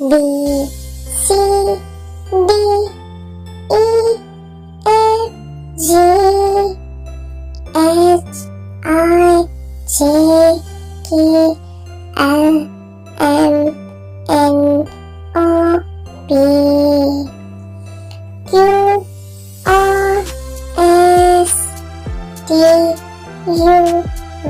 B C D E F G H I J K L M N O P Q R S T U V